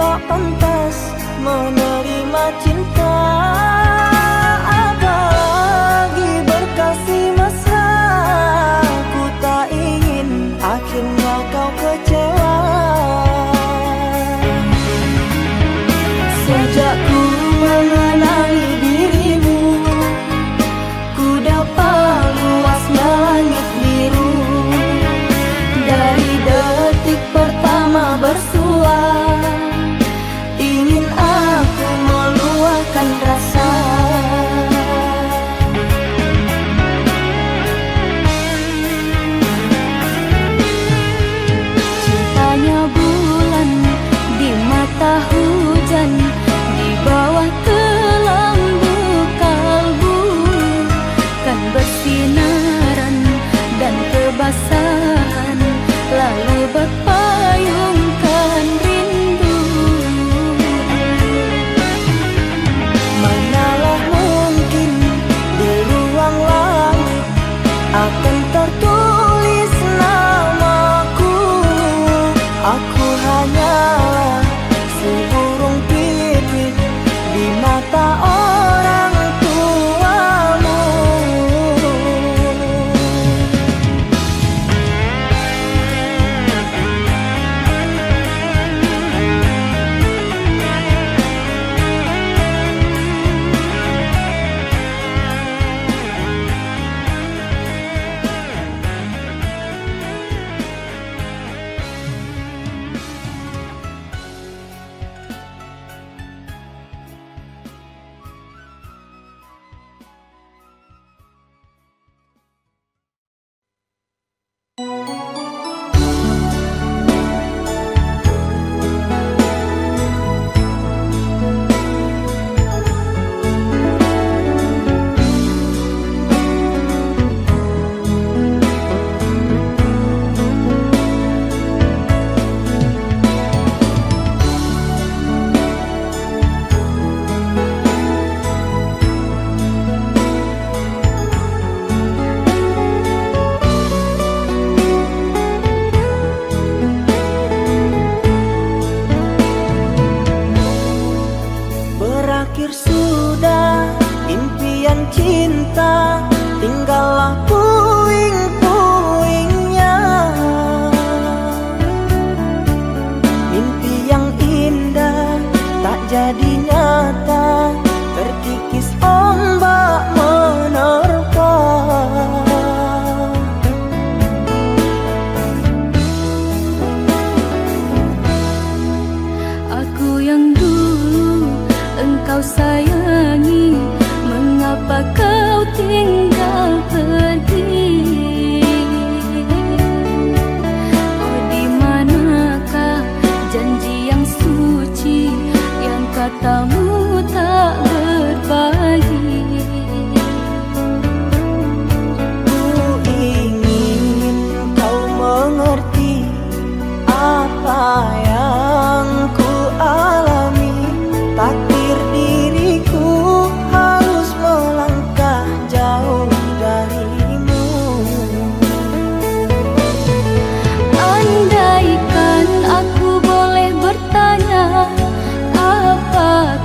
tak pantas menerima cinta. Apalagi berkasih mesra, ku tak ingin akhirnya kau kecewa. Sejak ku mengenali dirimu, ku dapat luasnya langit biru. Dari detik pertama bersua, ingin aku meluahkan rasa. Cintanya bulan di mata hujan, di bawah kelambu kalbu, kan bersinaran dan kebasahan, lalu berpayungkan rindu. Manalah mungkin di ruang langit akan tertulis namaku. Aku hanyalah seburung pipit di mata orang tuamu. Berakhir sudah impian cinta, tinggallah puing-puingnya. Mimpi yang indah tak jadi nyata, terkikis ombak menerpa. Aku yang dulu engkau sayangi, mengapa kau tinggal pergi? Oh, di manakah janji yang suci yang katamu tak berbagi? Ku ingin kau mengerti apa yang ku alami. Takdir diriku harus melangkah jauh darimu. Andaikan aku boleh bertanya, apakah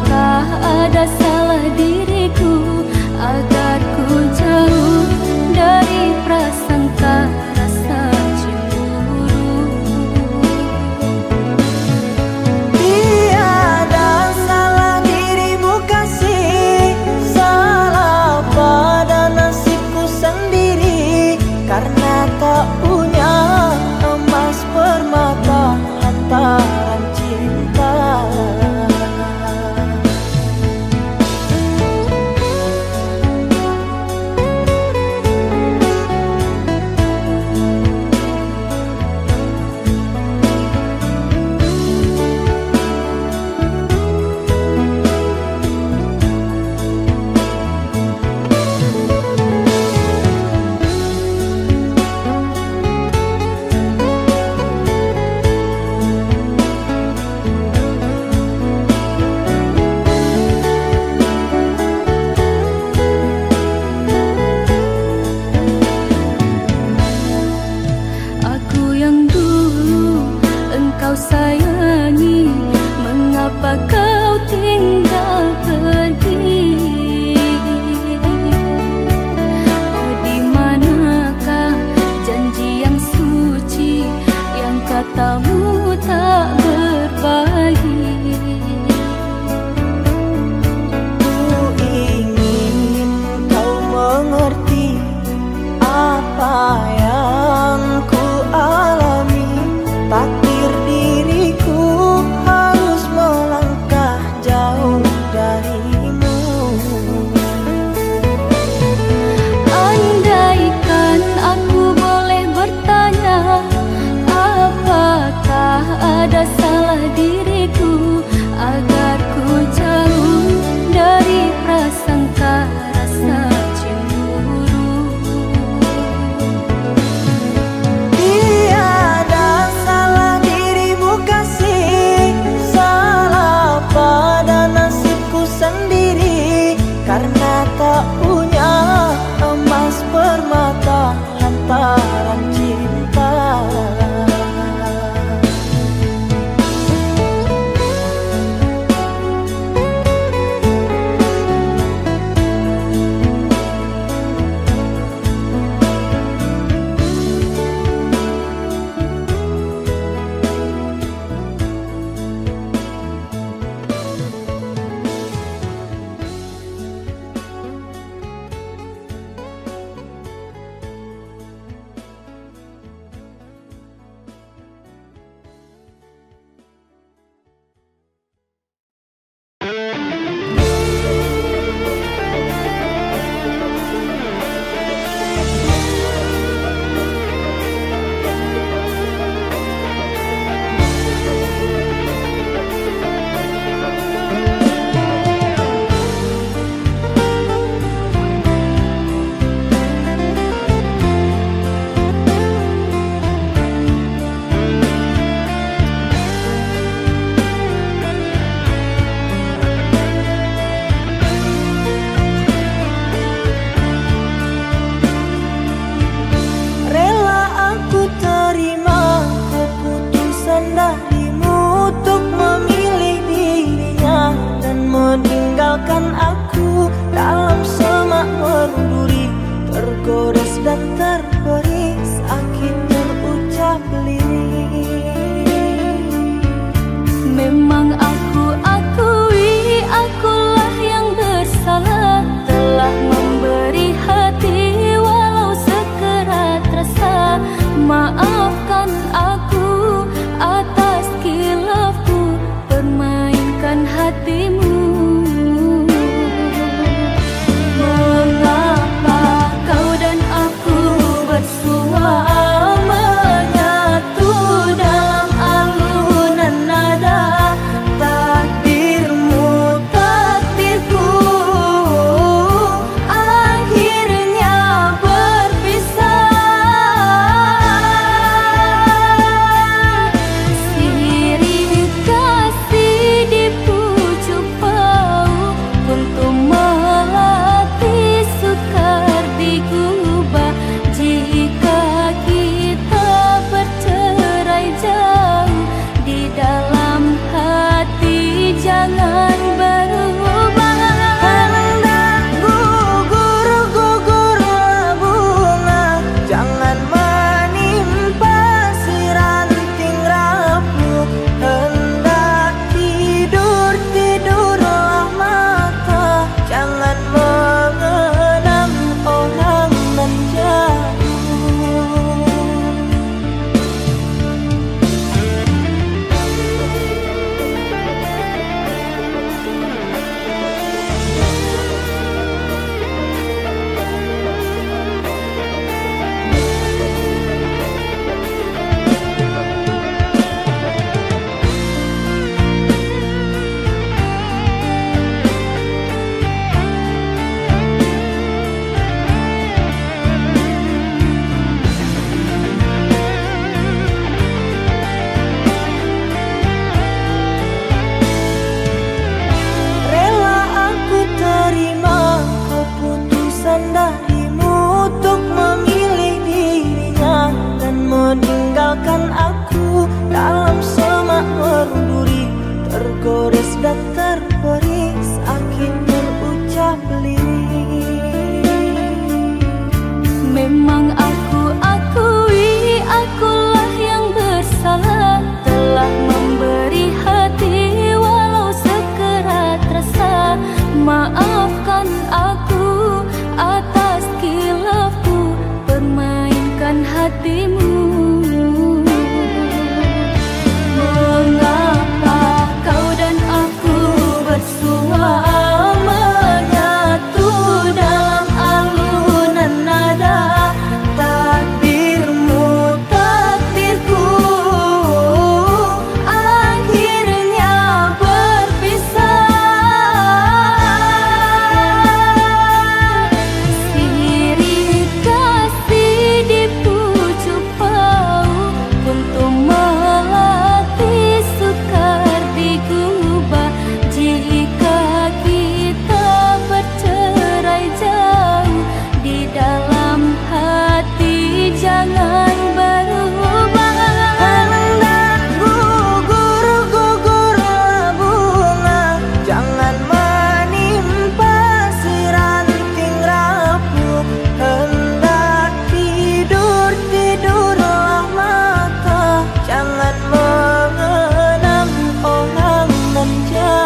jangan berubah. Hendak gugur bunga, jangan menimpa si ranting rapuh. Hendak tidurlah mata, jangan mengenang orang nan jauh. Rela aku terima keputusan darimu untuk memilih dirinya dan meninggalkan aku dalam semak berduri, tergores dan terberis angin berucap lirik. Memang aku akui akulah yang bersalah, telah memberi hati walau sekerat rasa. Maafkan aku atas khilafku permainkan hatimu. Mengapa kau dan aku bersua menyatu dalam alunan nada? Takdirmu takdirku akhirnya berpisah. Sirih kasih di pucuk bau untuk melatih sukar digubah. Jika kita bercerai jauh, di dalam hati jangan berubah. Hendak gugur bunga, jangan menimpa si ranting rapuh. Hendak tidurlah mata, jangan mengenang orang nan jauh.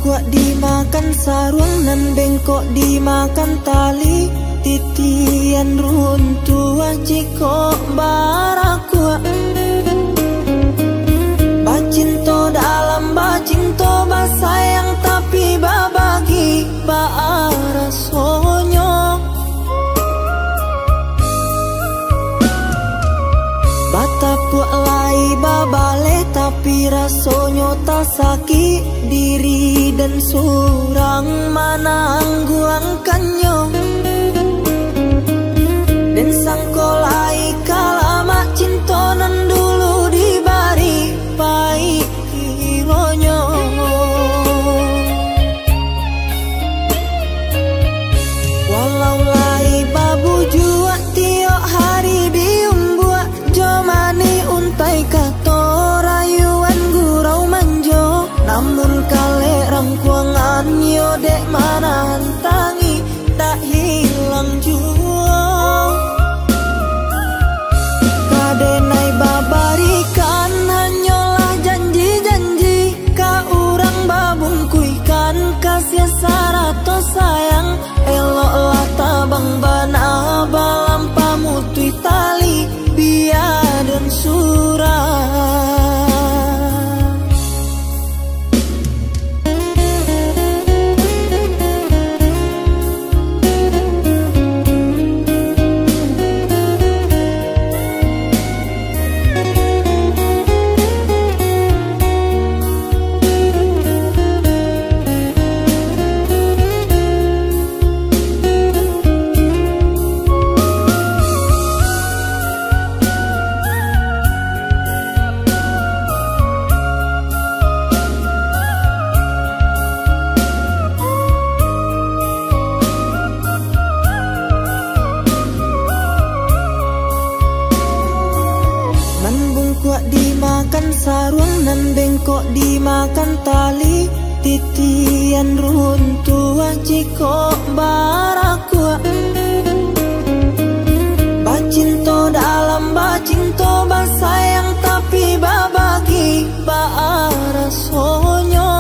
Kuat dimakan sarung nan bengkok dimakan tali, titian runtuh jiko barakua. Bacinto dalam bacinto basayang tapi babagi baarasonyo. Batapuk lai babale tapi rasonyo tak sakit diri dan surang manangguangkannya. Dan sangkolai kalamak cintonan dulu dibari pai kironyo. Walau lai babu jua tiok hari diumbuak jomani untai katora. sarung nan bengkok dimakan tali, titian runtuh jiko barakua. Bacinto dalam bacinto basayang tapi babagi baarasonyo.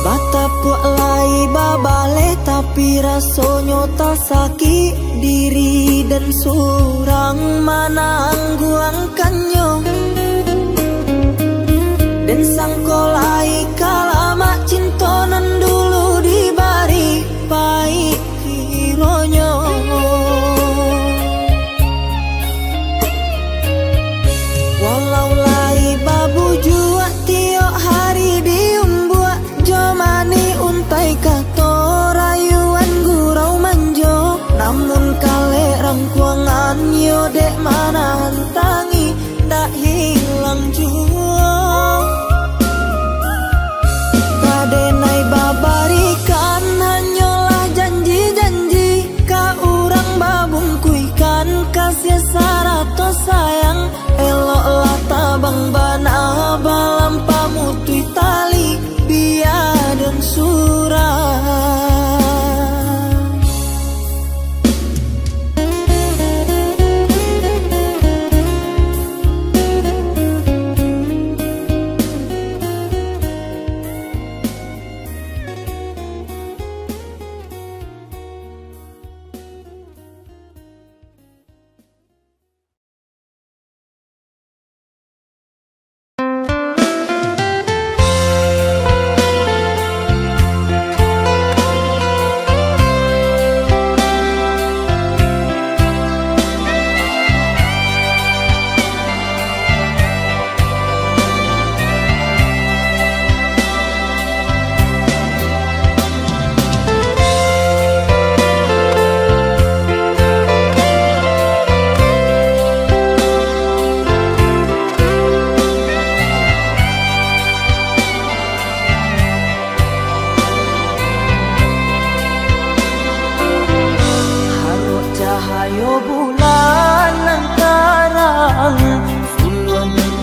Batapuk lai babale tapi rasonyo tak sakit diri dan surang manangguangkannya. Dan sangkolai kalama cintonan dulu dibari pai kironyo. Walau lai babu jua tiok hari diumbuak, jomani untai kato rayuan gurau manjo. Namun kale rangkuangan yo dek mana hantangi dak hilang jua. Kadenai babarikan hanyalah janji-janji, ka urang babungkuikan kasih sarato sayang. Eloklah tabang bana balam pamutui tali biar dan surah.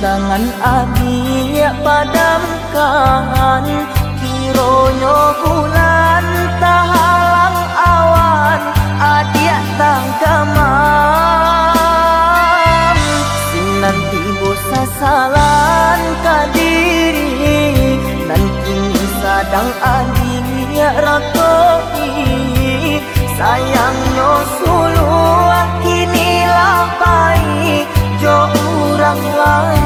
Tangan abi padamkan, kironyo bulan tahalang awan, adia tangkaman. Sinan tibo sasalan kadiri, nan kini sadang adia rakoi. Sayangnya suluh kini lapai, jo urang lain.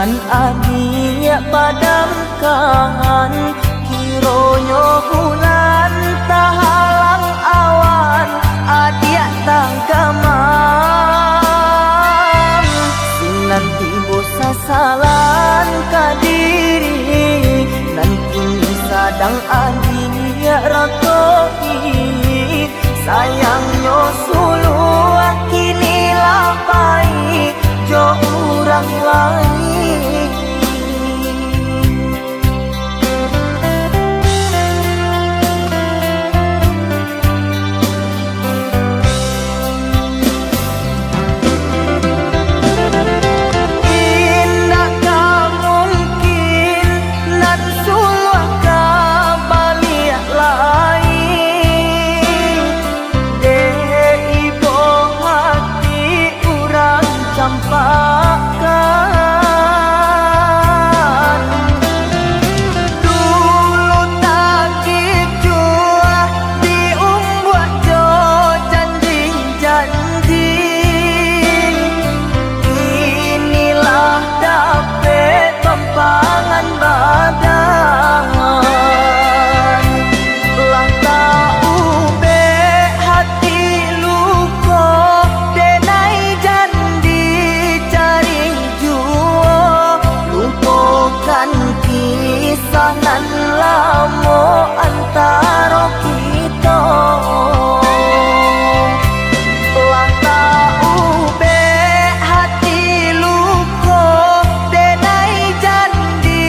nan adia padamkan, kironyo bulan tahalang awan adia tanggaman. Sinan tibo sasalan kadiri, nan kini sadang adia rakoi. Sayangnya sulu kini lapai jo orang lain. Indakkah mungkin nan sulu kabaliak lain. Campakan dulu tak jua diumbuat jo janji-janji, inilah dapet pempangan badan. Lah tahu be hati luko denai janji cari juo, lupakan kisah nan lamo antara kita. Lah tahu be hati luko denai janji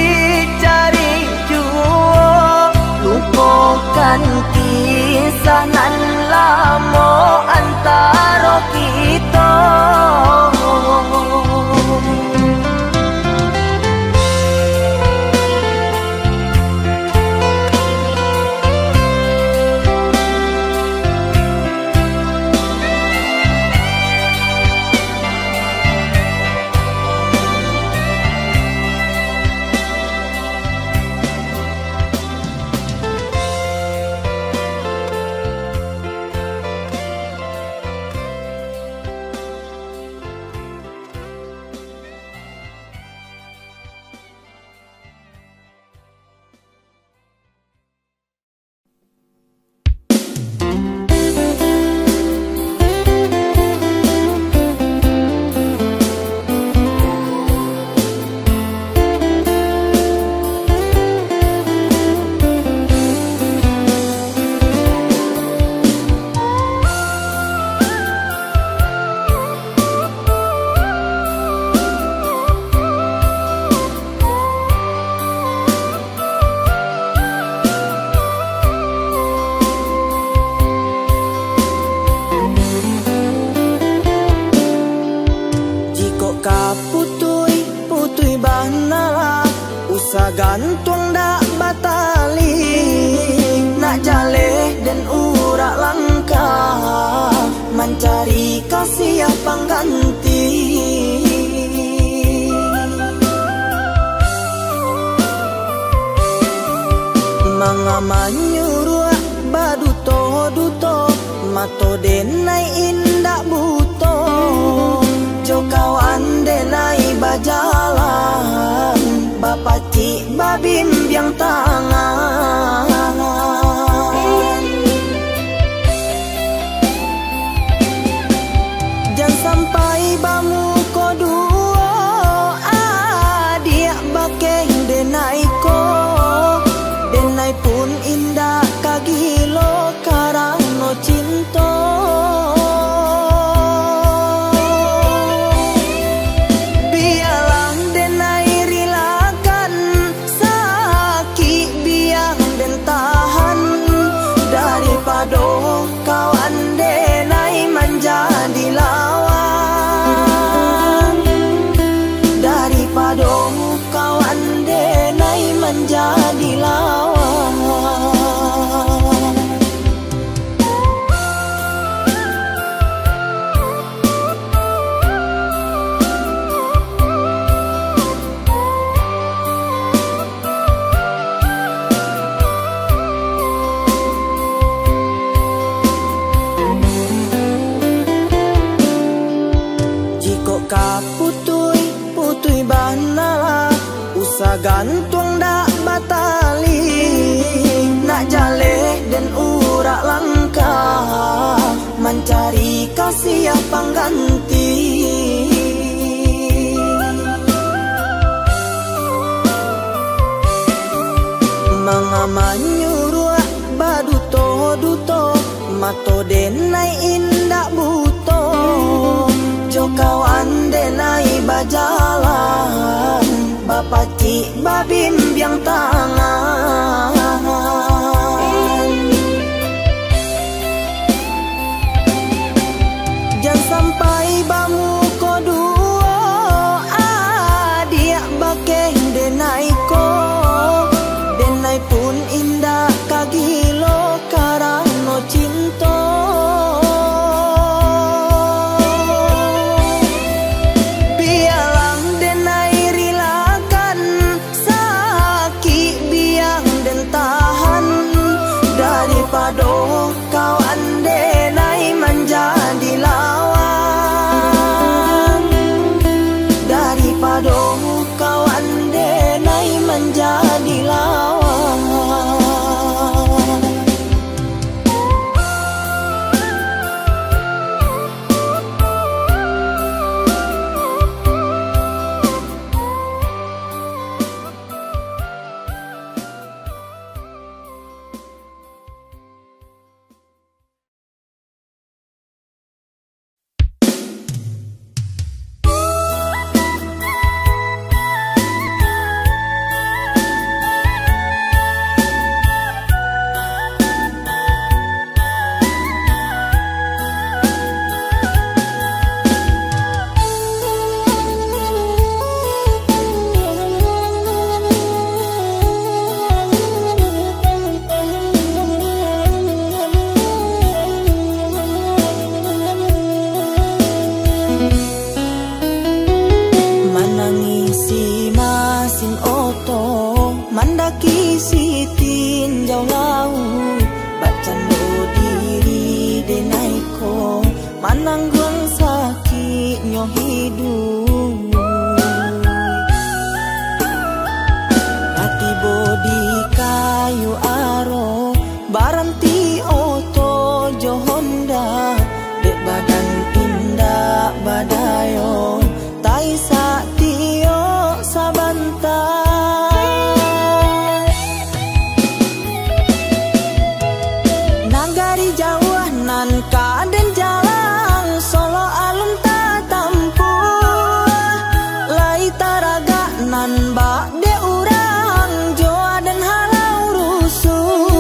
cari juo, lupakan kisah nan lamo antara kita. Gantung dak batali, nak jaleh dan urak langkah, mencari kasih pangganti. Mangamanyuruak baduto-duto, mato denai indak buto, jo kawan denai bajalan, bapak cik babim biang tangan. Jangan sampai bamu ko duo, adia bakeng denai ko, denai pun indah gantung dak batali, nak jaleh dan urak langkah, mencari kasih yang pengganti. Mengaman nyuruh baduto-duto, mato denai indak buto, jo kawan denai bajalan, bapak cik babim biang tangan. Jangan sampai bamu koduo, adik bakeng denai ko, denai pun indah kagilo karano cinta. Biarlah denai rilakan sakit biang dan tahan, daripada kawan denai menjadi lawan, daripada kawan denai menjadi lawan. Manangisi masin oto, mandaki sitin jauh laut, bacando diri denaiko, manangguang sakit nyo hidup. Hati bodi kayu aro, baranti oto jo Honda, dek badan tindak badayo, tai satio sabantai. Nagari jauh nan kaden jalan, solo alun tak tampuh, lai taraga nan bak de urang, joa dan halau rusuh.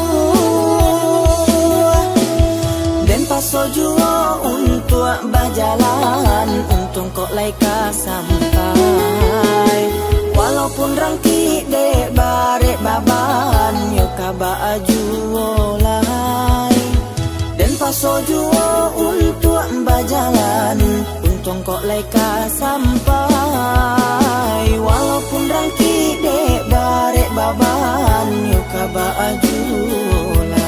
Den paso juo untuk berjalan, untung kok laika sampai. Walaupun rangki dek barek baban, yo kaba ajuo lai. Den paso juo untuk berjalan, untung kok laika sampai. Walaupun rangki dek barek baban, yo kaba ajuo lai.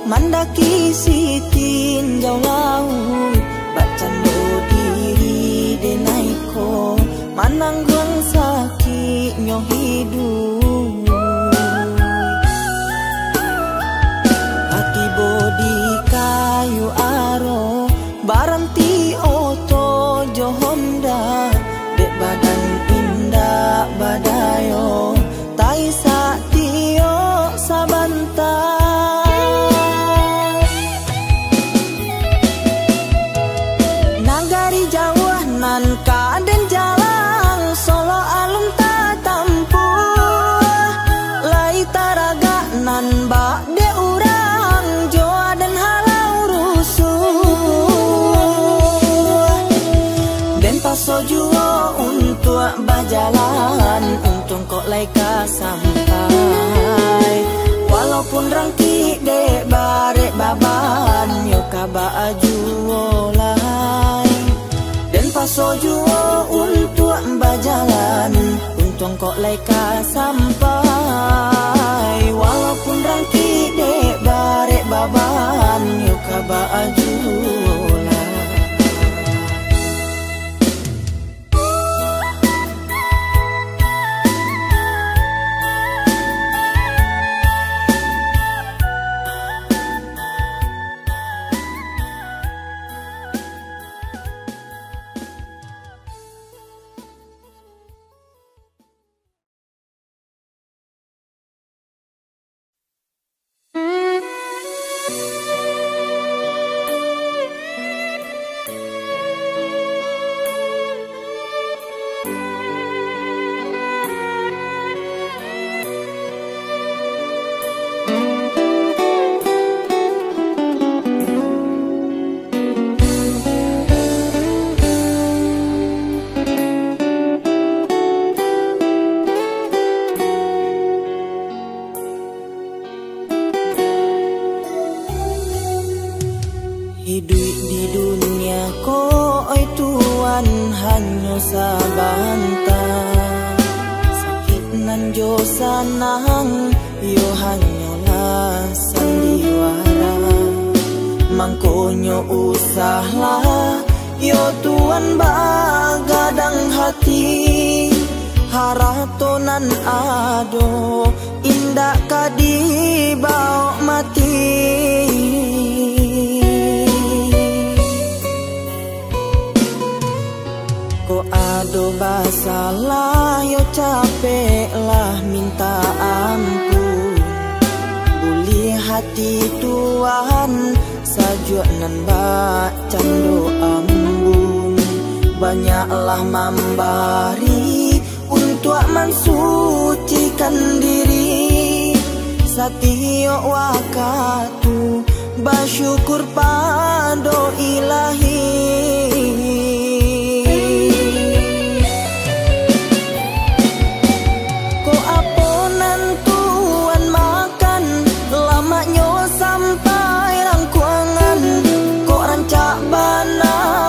Mandaki sitin jauh laut, bacando diri denaiko, manangguang sakit nyo hidup. Hati bodi kayu aro, baranti oto jo Honda, dek badan tindak badayo, tai satio sabantai. Jauh nan kaden jalan, solo alun tak tampuh, jalan, untung kok laika sampai. Walaupun rangki dek barek baban, yo kaba ajuolai. Dan paso juo untuk bajalan, untung kok laika sampai. Walaupun rangki dek barek baban, yo kaba ajuolai. Hidup di dunia ko oi tuan hanyo sabantang. Sakit nan jo sanang yo hanyolah sandiwara. Mangkonyo usahlah yo tuan bagadang hati. Haratonan ado indak kadi bau mati. Ko ado basalah yo capek lah minta ampun. Buli hati tuan sajuak nan bacan do ambun. Banyaklah membari untuk mensucikan diri. Satio wakatu bersyukur pado ilahi.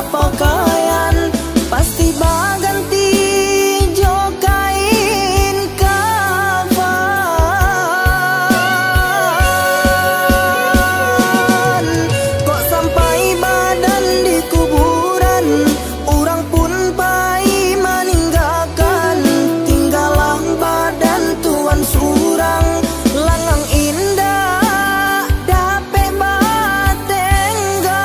Pakaian pasti baganti jo kain kafan. Kok sampai badan di kuburan, orang pun pai meninggalkan. Tinggalah badan tuan surang, langang indah dape batengga.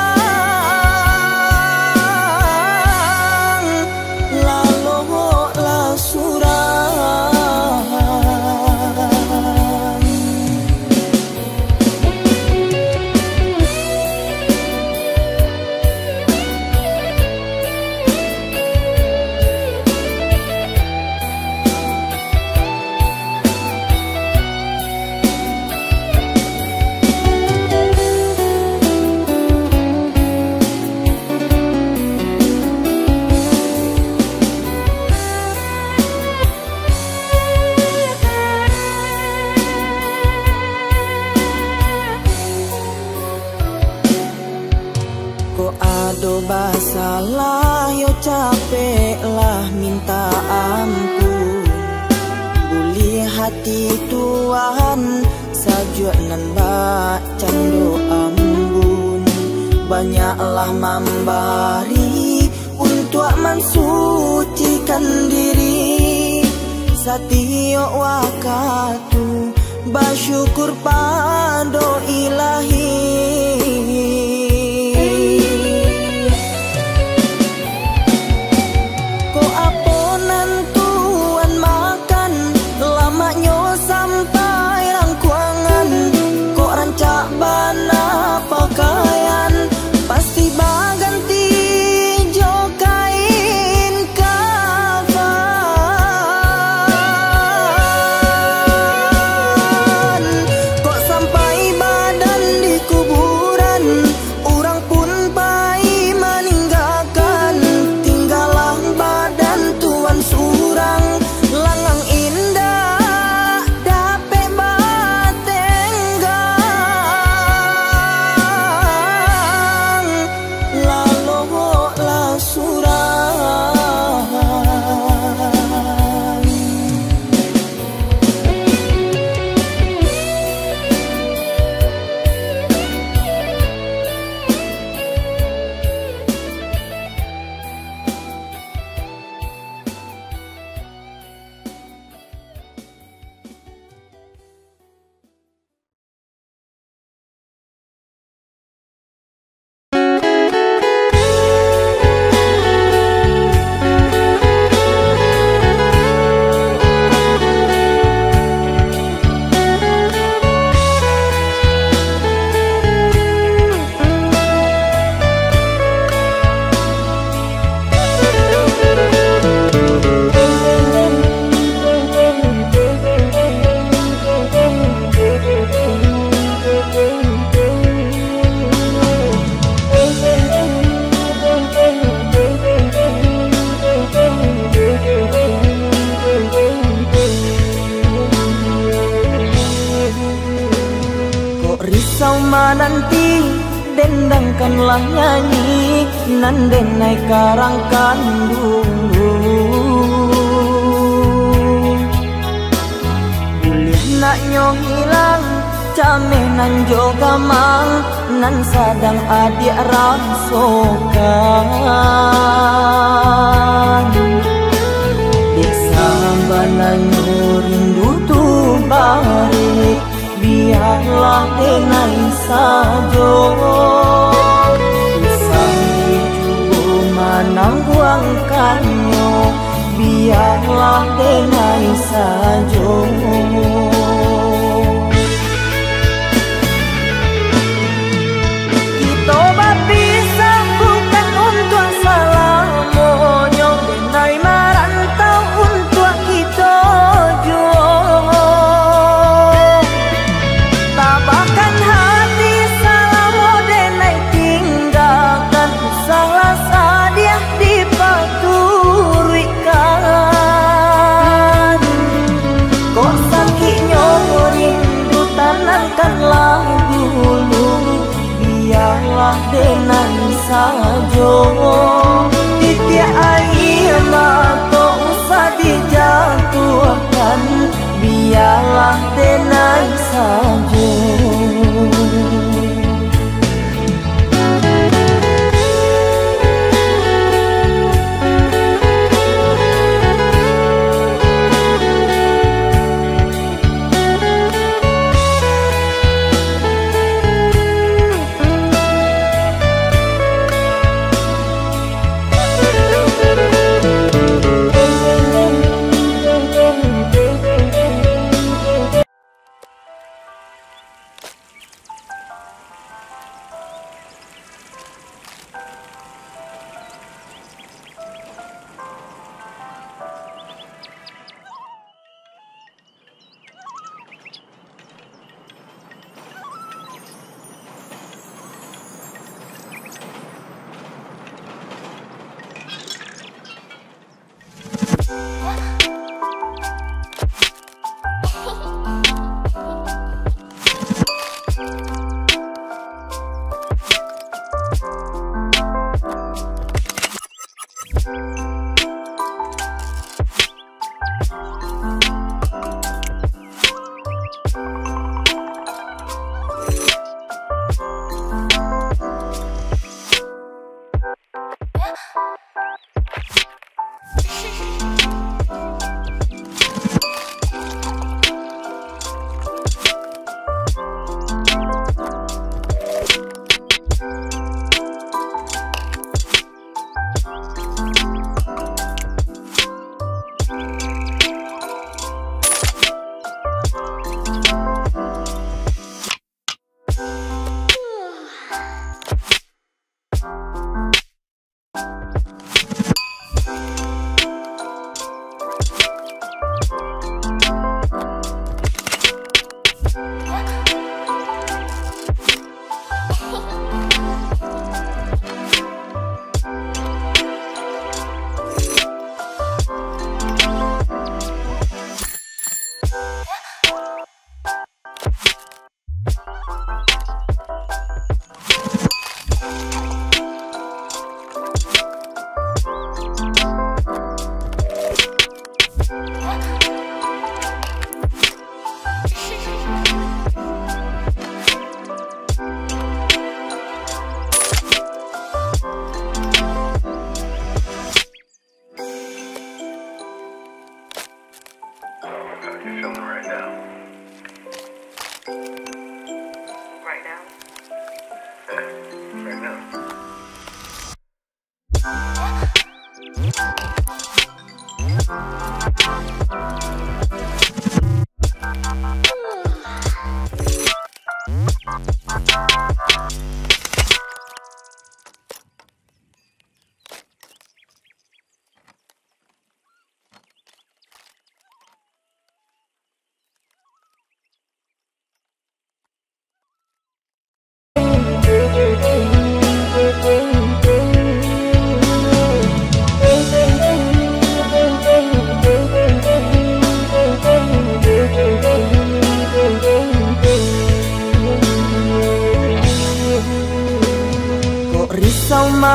Ado basalah yo capek lah minta ampun. Buli hati tuan sajuak nan bacan do ambun. Banyaklah membari untuk mensucikan diri. Satio wakatu bersyukur pado ilahi. Pakaian pasti baganti jo kain kafan. Kok sampai badan di nanti dendangkanlah nyanyi nan denai karangkan dulu. Boleh nak nyong hilang cameh nan juga mang nan sadang adik rasokan. Desa bananyo rindu tu balik biarlah denai sajo. Pisang itu manang buangkannya biarlah denai sajo. Kita berpisah bukan untuk salah monyong denai merantau untuk kita jual. Tabahkan hati salah denai tinggalkan salah sadia dipaturikan. Kok sakitnya rindu tanamkanlah dulu biarlah denai sajo. Titik air mata usah dijatuhkan biarlah denai sajo.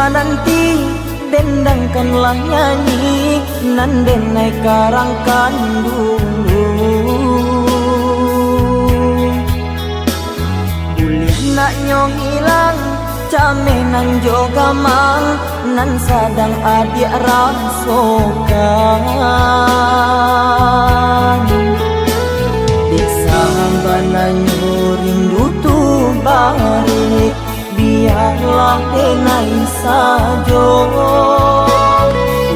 nanti dendangkanlah nyanyi nan denai karangkan dulu. Boleh nak nyong hilang camenan juga mang nan sadang adik rasokan. Desa hambana rindu tu barik biarlah denai sajo.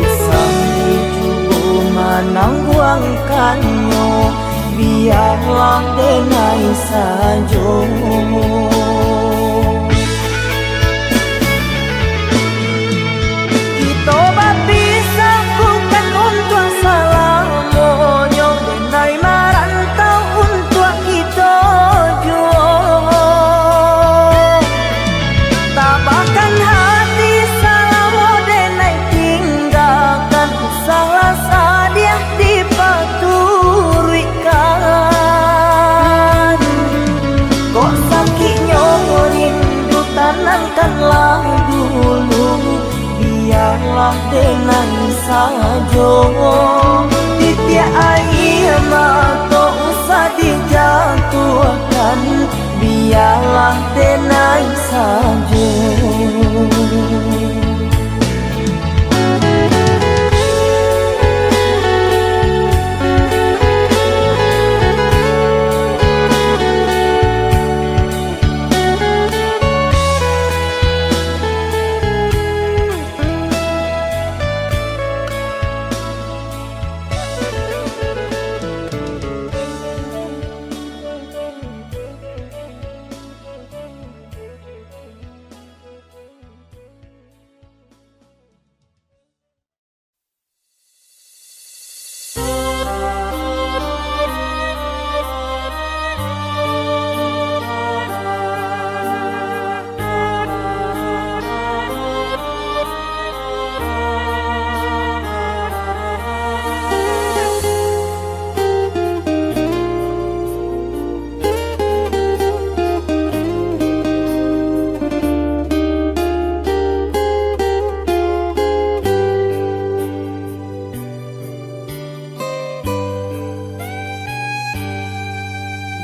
Usang juga menangguangkannya biarlah denai sajo. Kita bisa bukan untuk salah monyong denai marantau untuk kita jual. Tabahkan hati salah denai tinggalkan salah sadia dipaturikan. Kok sakitnya rindu tanamkanlah dulu biarlah denai sajo. Tiap air mata usah dijatuhkan biarlah denai sajo.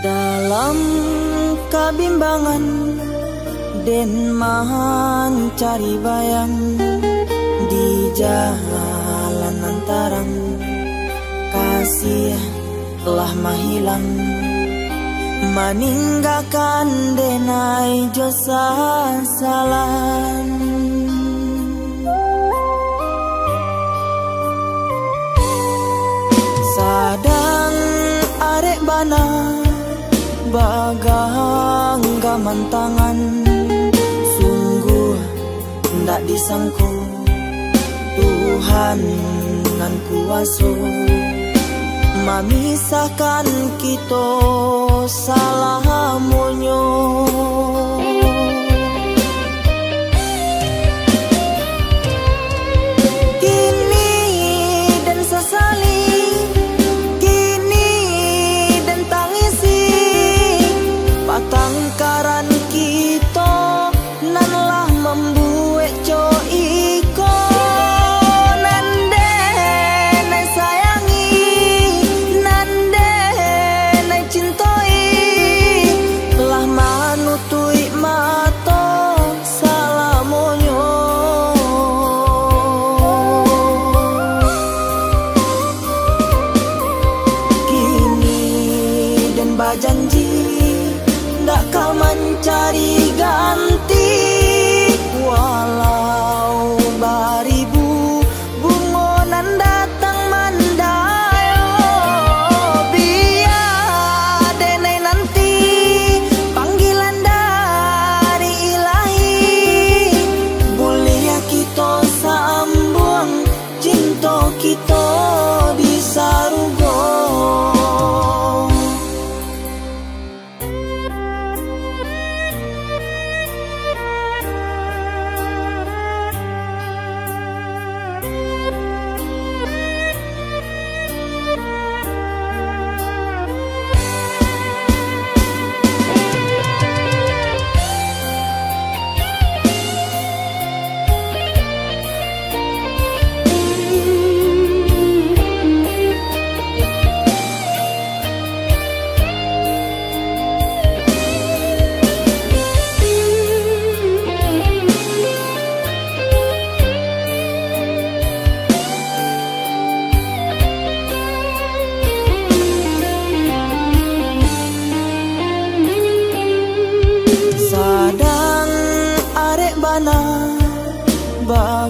Dalam kabimbangan den mencari bayang di jalan antarang, kasih telah menghilang meninggalkan denai josa salan. Sadang arek bana bagang gaman tangan, sungguh ndak disangku Tuhan nan kuasa memisahkan kita salah monyo. Tangkaran kita nan lah membuat co iko nande nai sayangi nande nai cintai lah manutui mato salamonyo. Kini dan bajanji ndak kau mencari ganti, walau baribu bungonan datang mandayo. Biar denai nanti panggilan dari ilahi, boleh kita sambung cinta kita di sarugo.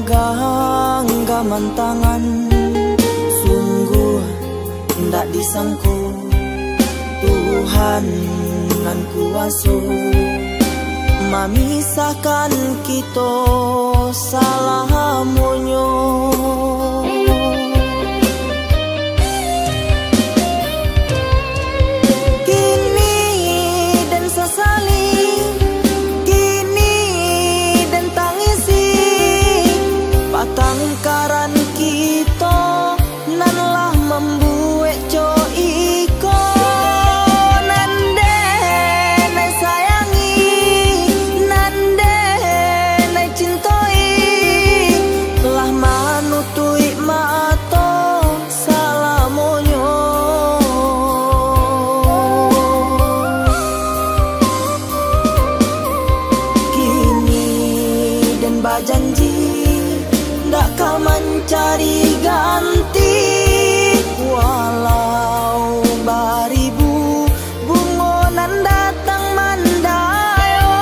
genggaman tangan, sungguh ndak disangku Tuhan nan kuasa memisahkan kita salamunyo. Kini dan sesali, kini dan tangisi, patangkaran kita nan lah membuat co iko. Janji ndak kau mencari ganti, walau baribu bungonan datang mandayo.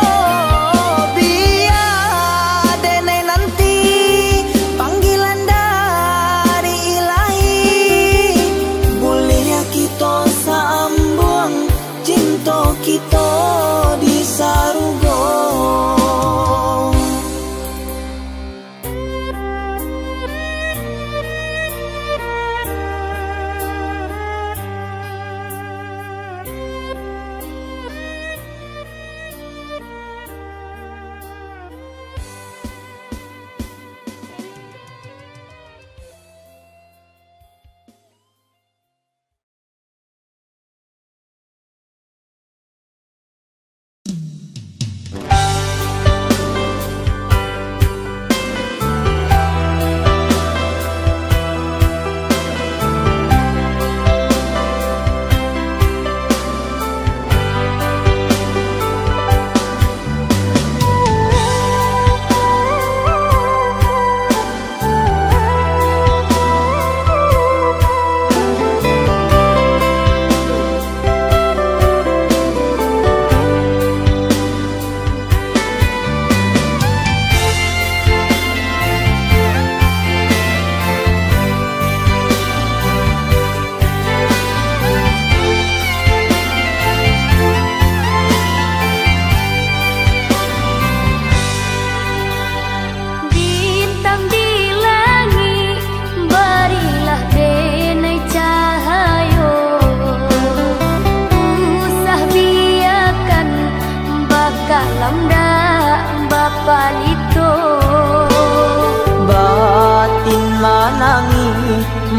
Biar denai nanti panggilan dari ilahi, boleh kita sambung cinta kita di sarugo.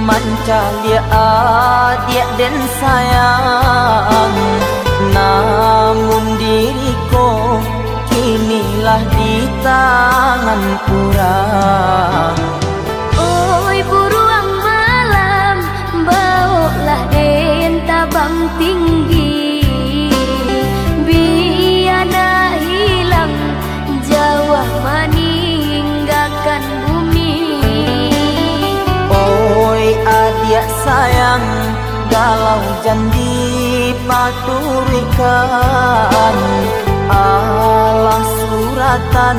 Mancalia adik dan sayang, namun diriku kinilah di tangan kurang. Oi buruang malam, bawalah den tabang tinggi, biana hilang Jawa meninggalkan bumi. Oi adik sayang, galau janji paturikan, Allah suratan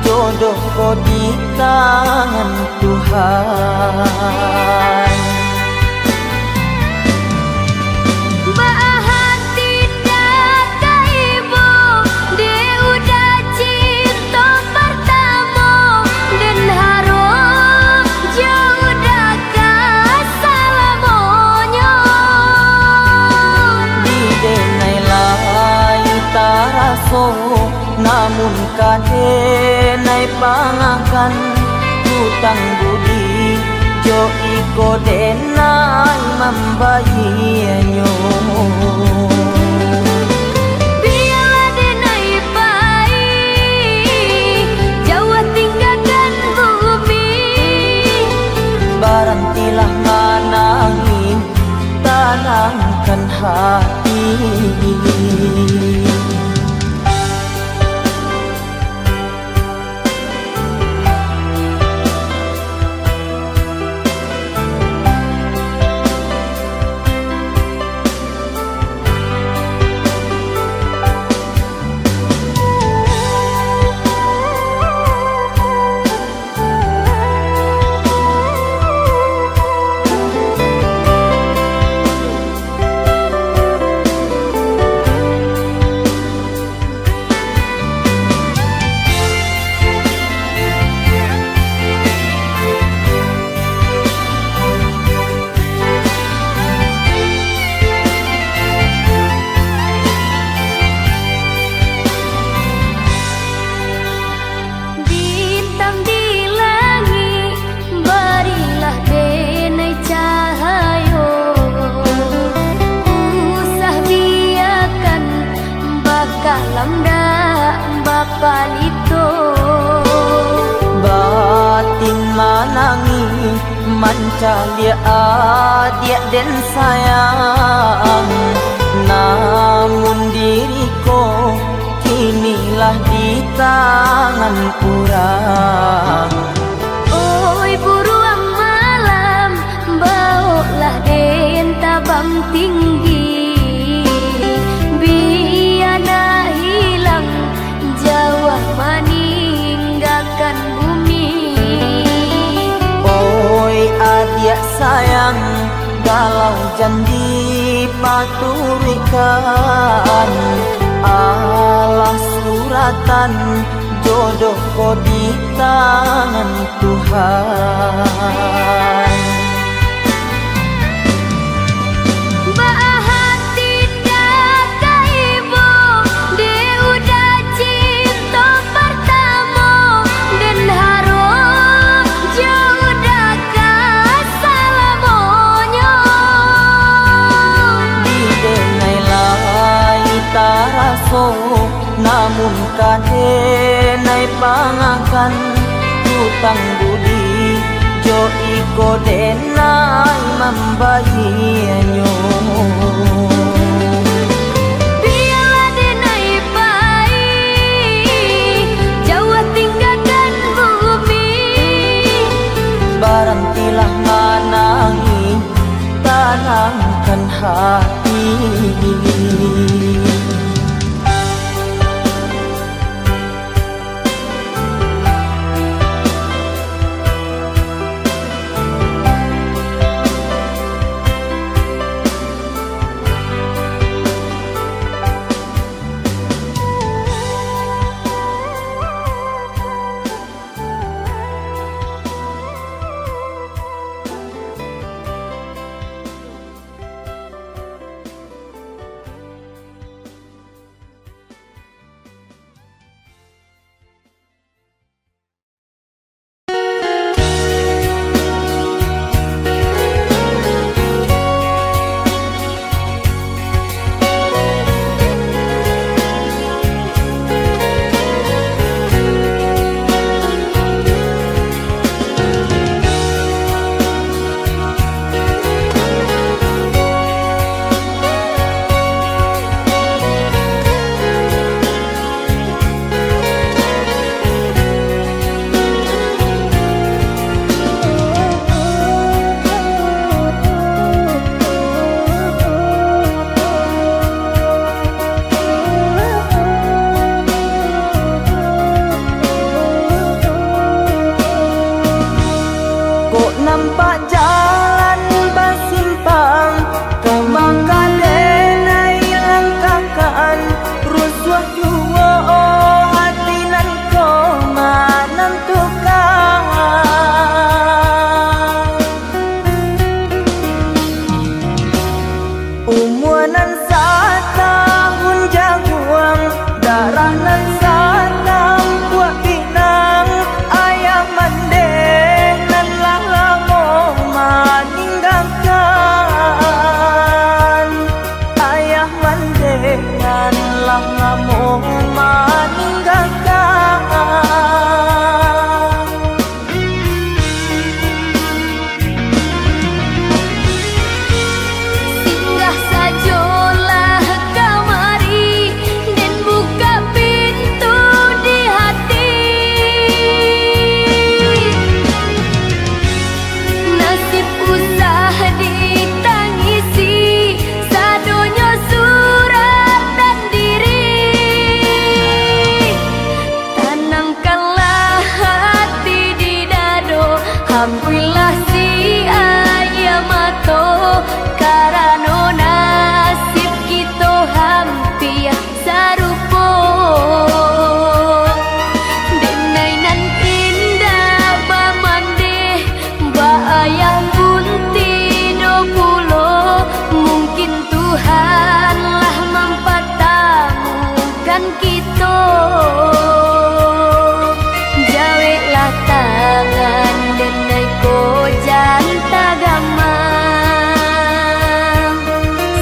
jodohku di tangan Tuhan. Namun kadenai pangakan hutang budi jo iko denai membayinyo. Biarlah denai baik Jawa tinggalkan bumi, barantilah manangin tanamkan hati. Calia adik dan sayang, namun diriku kinilah di tangan urang. Oi buruan malam, bawalah den tabang tinggi, biana hilang Jawa meninggalkan bumi. Oi adik sayang, galau janji paturikan, Allah suratan jodoh ko di tangan Tuhan. Namun kadenai pangakan hutang budi jo iko denai membayinyo. Biarlah denai baik Jawa tinggalkan bumi, barantilah manangi tanamkan hati. Ambillah si ayamato karano nasib kita hampir sarupo. Denai nan indah bamande bayang bunti do pulo, mungkin Tuhanlah mempatamukan kita. Jawelah tangan denai ko janta gamang,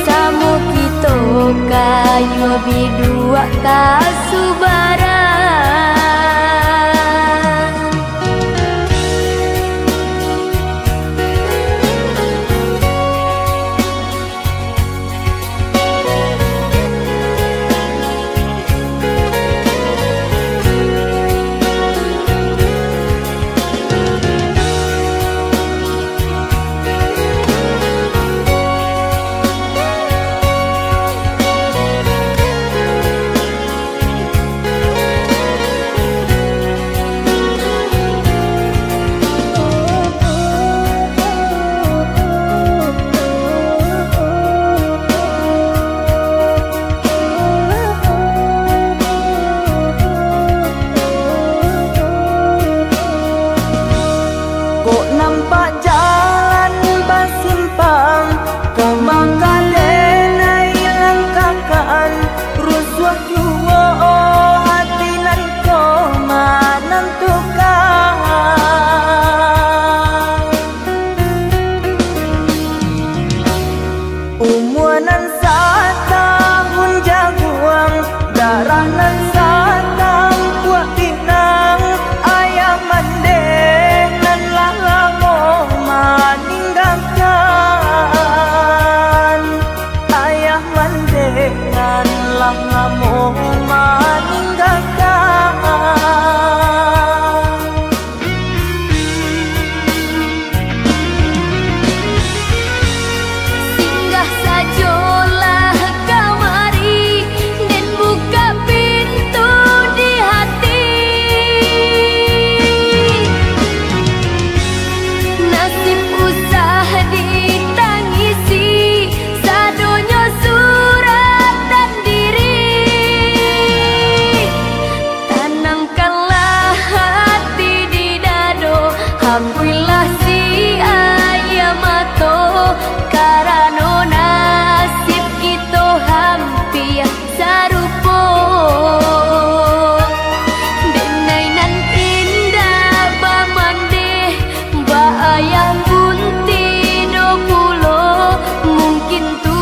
samo kito kayo bidua kasubaran.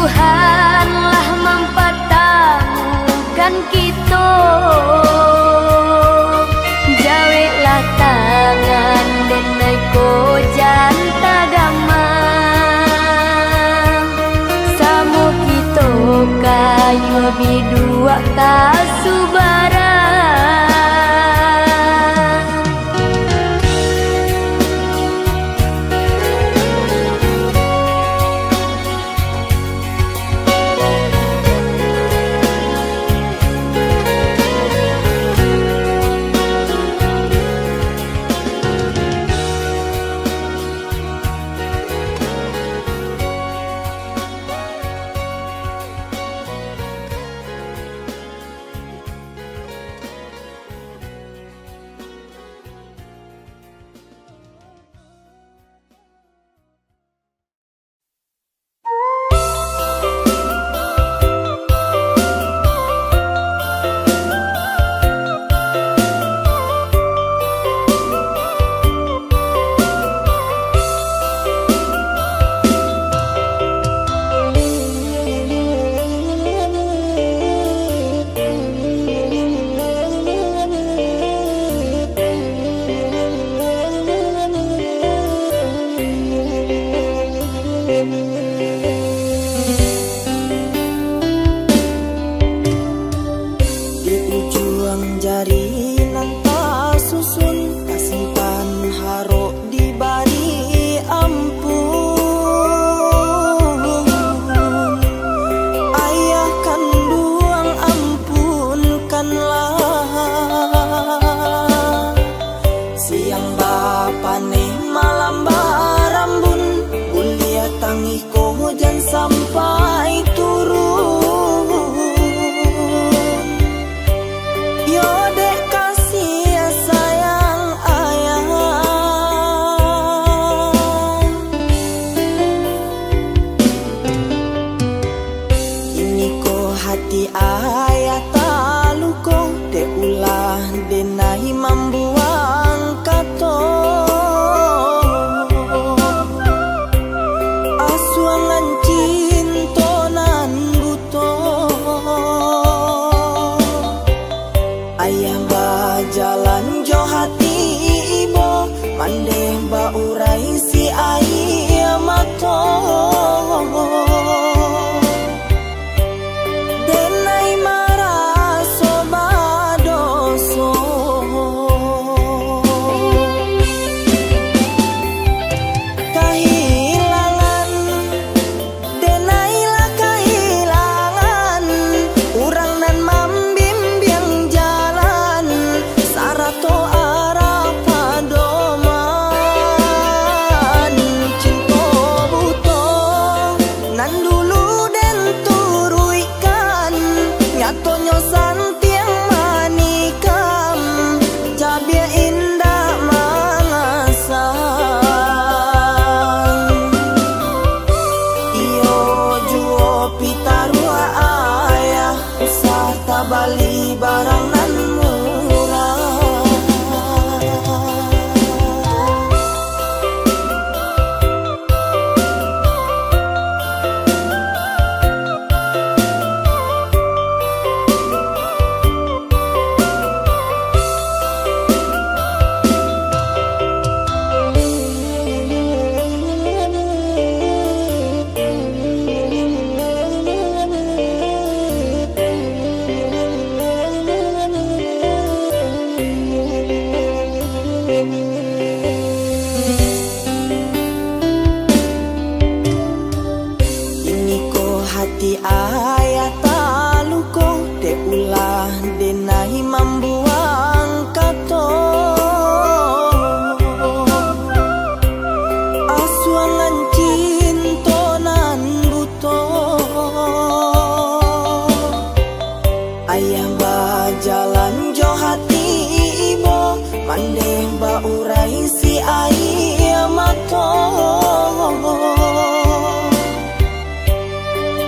Tuhanlah mempertemukan kita. Jawelah tangan denai ko janta gama. Samu kita kayu bidua kasubara.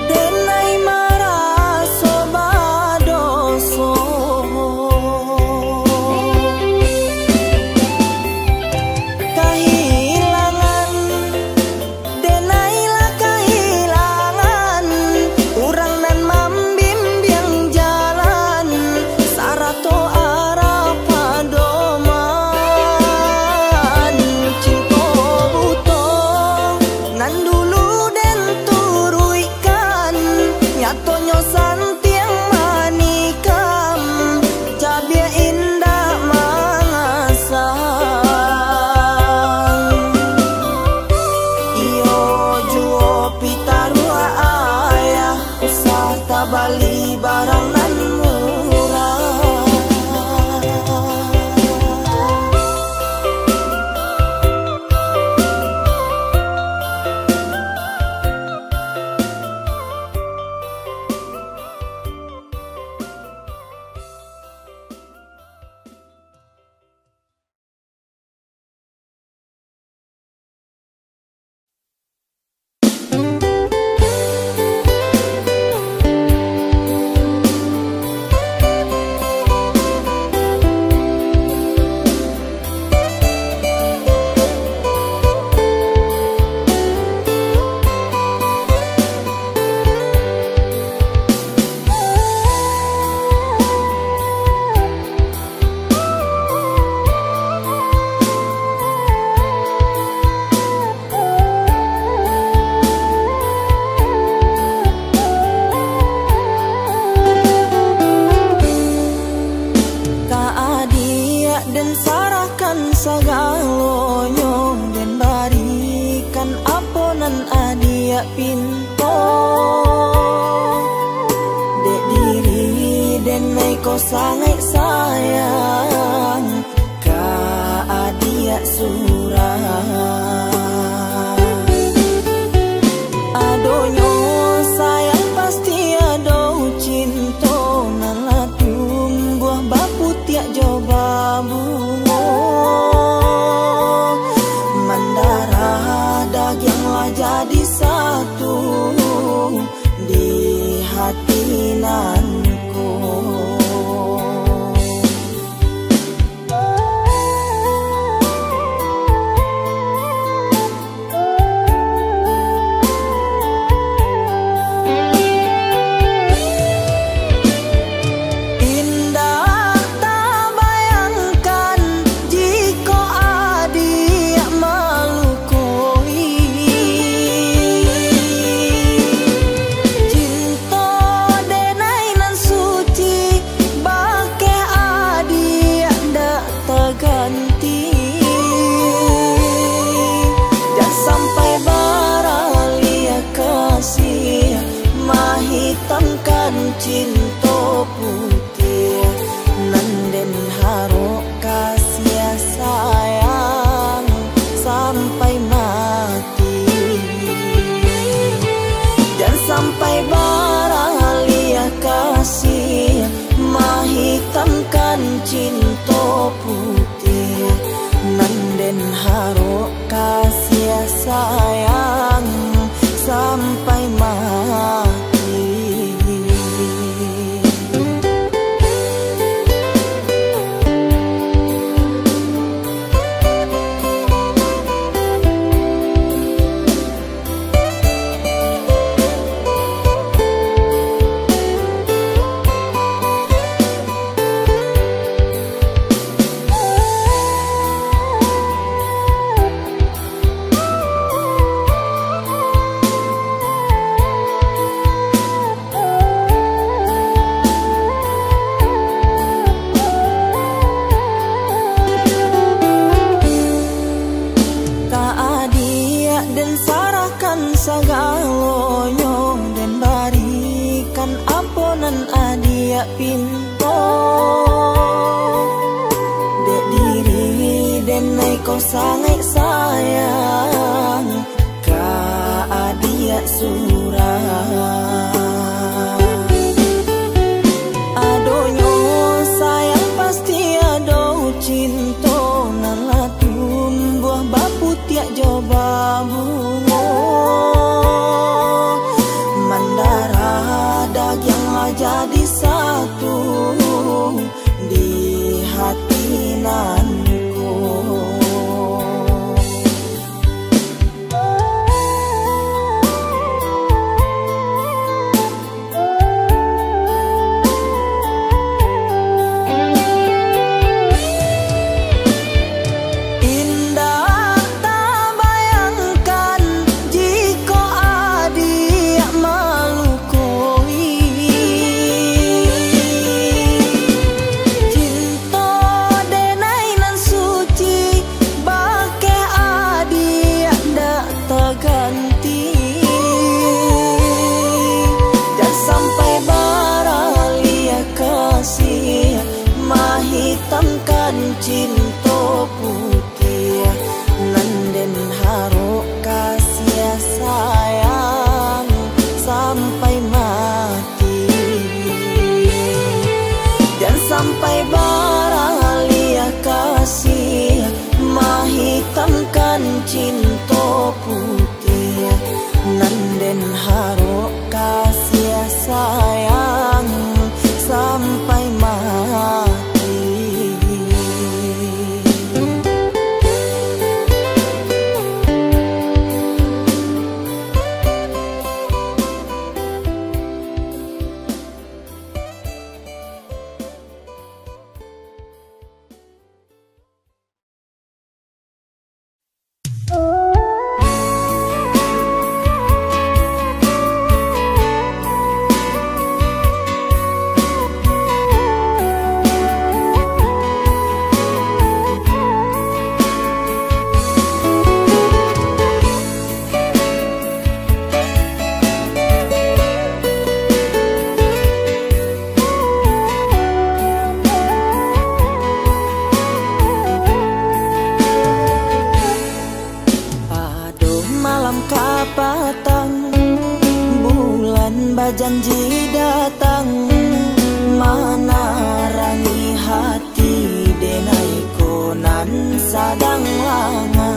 Denai bali barang nan murah. sangat sayang ka adia surah. Adonyo sayang pasti ado cinta nalatung buah bapu tiak coba bungo mandara daging lah jadi satu di hati nanku. Cinta putih nanden haro kasih sayang sampai mati dan sampai baralia kasih mahitamkan cinta putih nanden haro kasih sayang sampai mati. Pinto dek diri denai kau sangat sayang ka adia surah. Adonyo sayang pasti ado cinta nalatung buah bapu tiak coba bungo mandara daging lah jadi satu di hati nanku. Indah tak bayangkan jika adik melukui cinta putih nanden haro kasih sayang sampai mati dan sampai baralia kasih mahitamkan cinta putih nanden haro kasih sayang sampai mati. Janji datang mana rangi hati denai konan sadang lama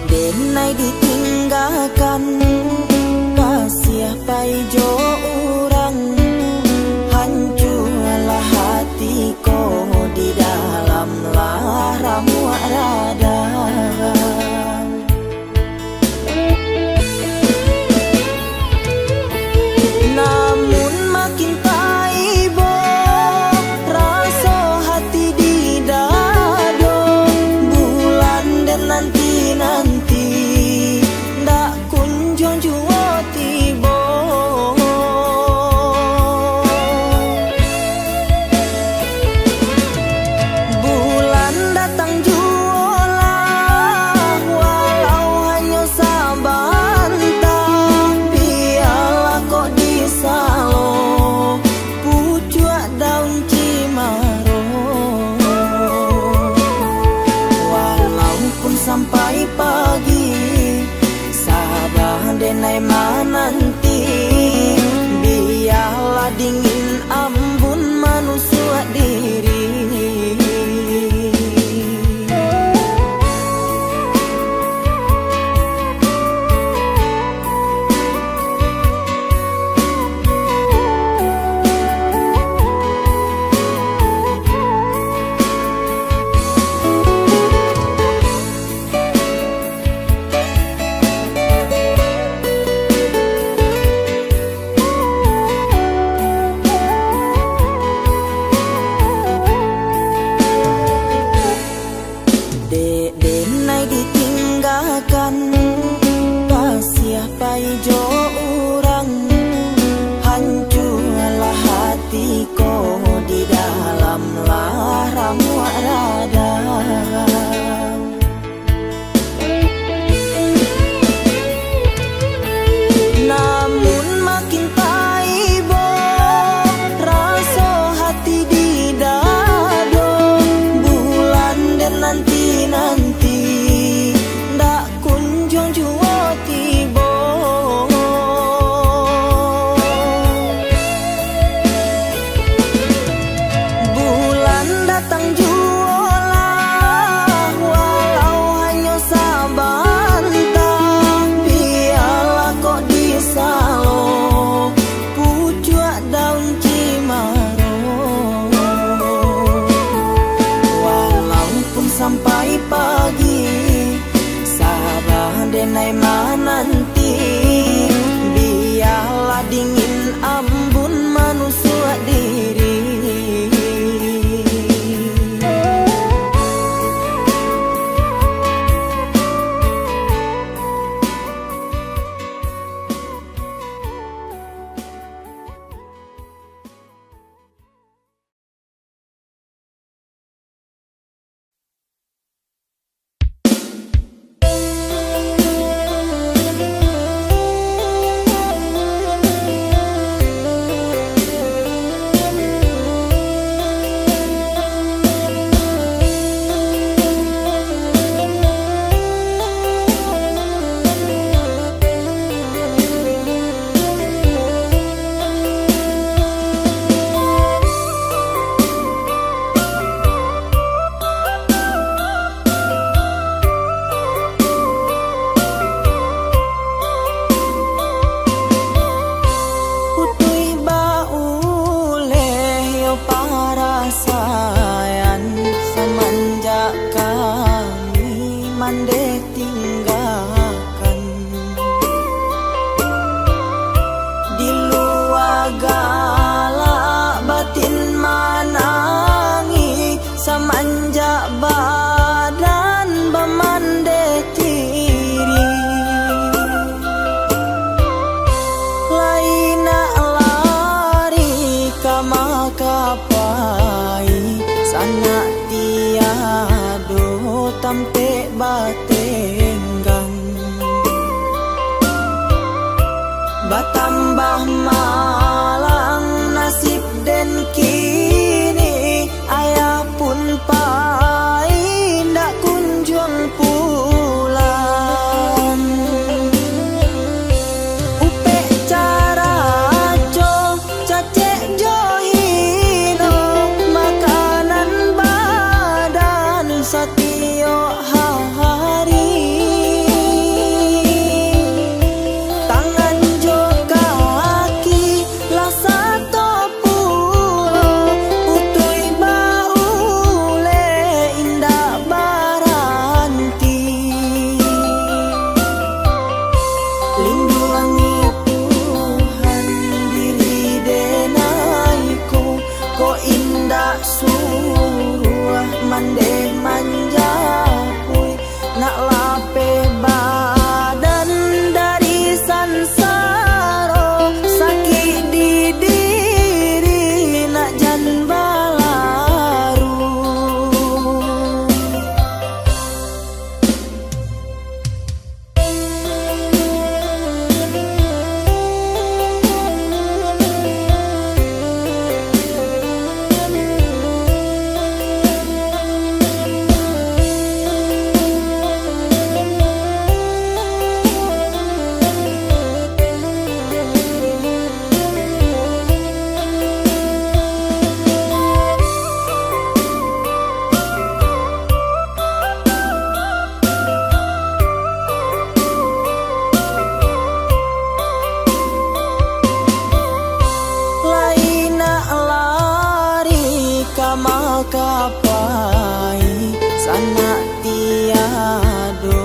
denai ditinggalkan kasih paijo orang hancurlah hatiku di dalam ramu rada. Namun makin taibo rasa hati di dado bulan dan nanti ndak kunjung jua tibo bulan datang jua walau hanya sabantah biarlah kok salo pucuk daun cimaro walaupun sampai pagi sabar denai menanti biarlah dingin ambun manusia diri. Batambah malang nasib den kini ayah pun pai ndak kunjung pulang. Upe cara jo cacek johino makanan badan satio hari. Tangan jo kaki lah satu pulo utui baule indah baranti. Lindungi Tuhan diri denaiku, ko indah suruh mande manjapui nak lape badan dari sansaro sakit di diri nak jan balaru. Laina lari kama kapai sana tiado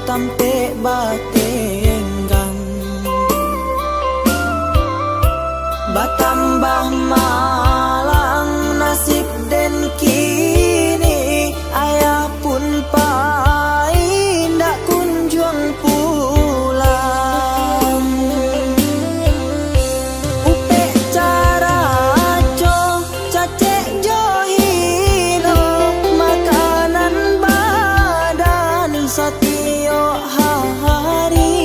tampe batenggang. Batambah malang nasib den kini ayah pun pai ndak kunjung pulang. Upe cara jo cacek johino makanan badan satio hari.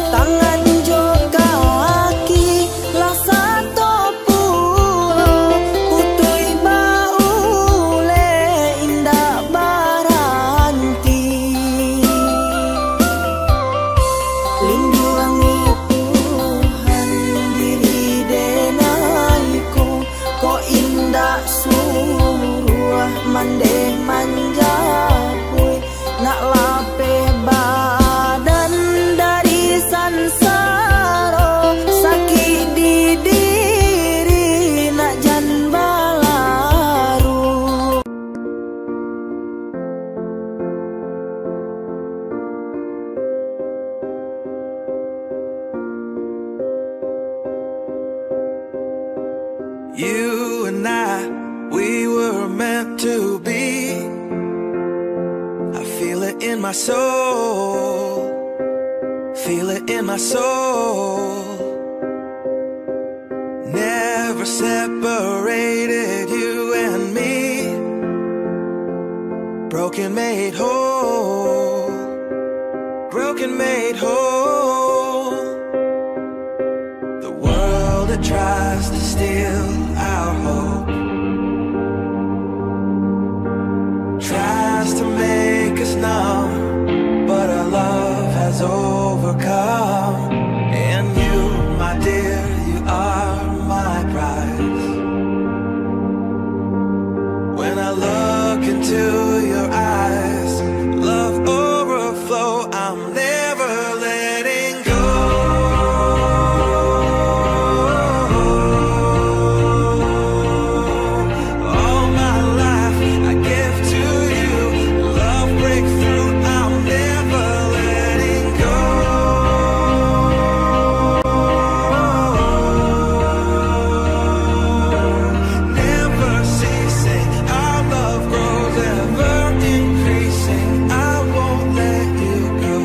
Tangan jo kaki lah satu pulo utui baule indah baranti. Lindungi Tuhan diri denaiku, ko indah suruh mande manjapui nak lape badan dari sansaro sakit di diri nak jan balaru. You and I, we were meant to be. I feel it in my soul, feel it in my soul. Never separated, you and me. Broken made whole, broken made whole. The world that tries to steal our hope tries to make us numb, but our love has overcome. And you, my dear, you are my prize. When I look into your eyes, love overflow, I'm never letting go. All my life I give to you, love breakthrough, I'm never letting go. Never ceasing, our love grows ever increasing, I won't let you go.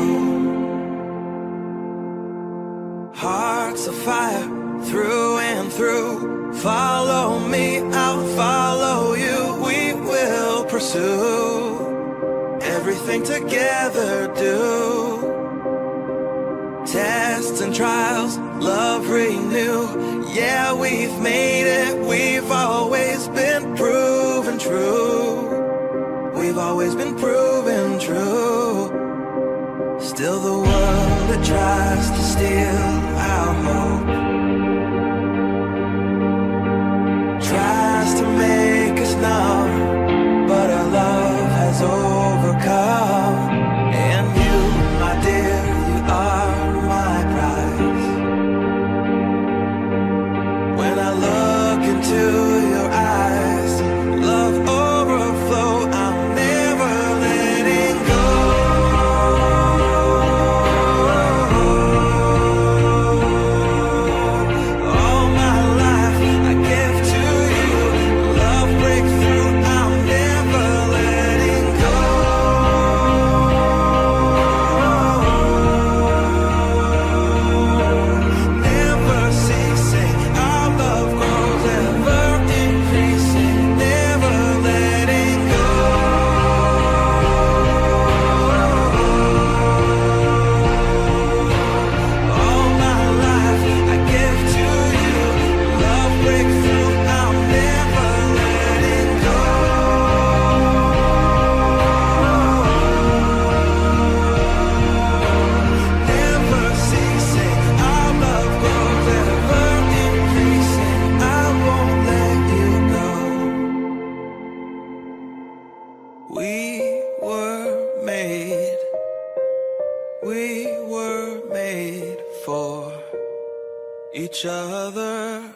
Hearts of fire through and through, follow me, I'll follow you, we will pursue everything together, do tests and trials, love renew. Yeah, we've made it, we've always been proven true. We've always been proven true. Still the world that tries to steal our hope tries to make us numb, but our love has overcome. And you, my dear, you are my prize. When I look into your eyes, love overflow, I'm never letting go. All my life I give to you. Love breakthrough, I'm never letting go. Never ceasing, our love grows ever increasing. Never letting go. All my life I give to you. Love breakthrough, I'm never letting go. Never ceasing, our love grows ever increasing. I won't let you go. We were made for each other.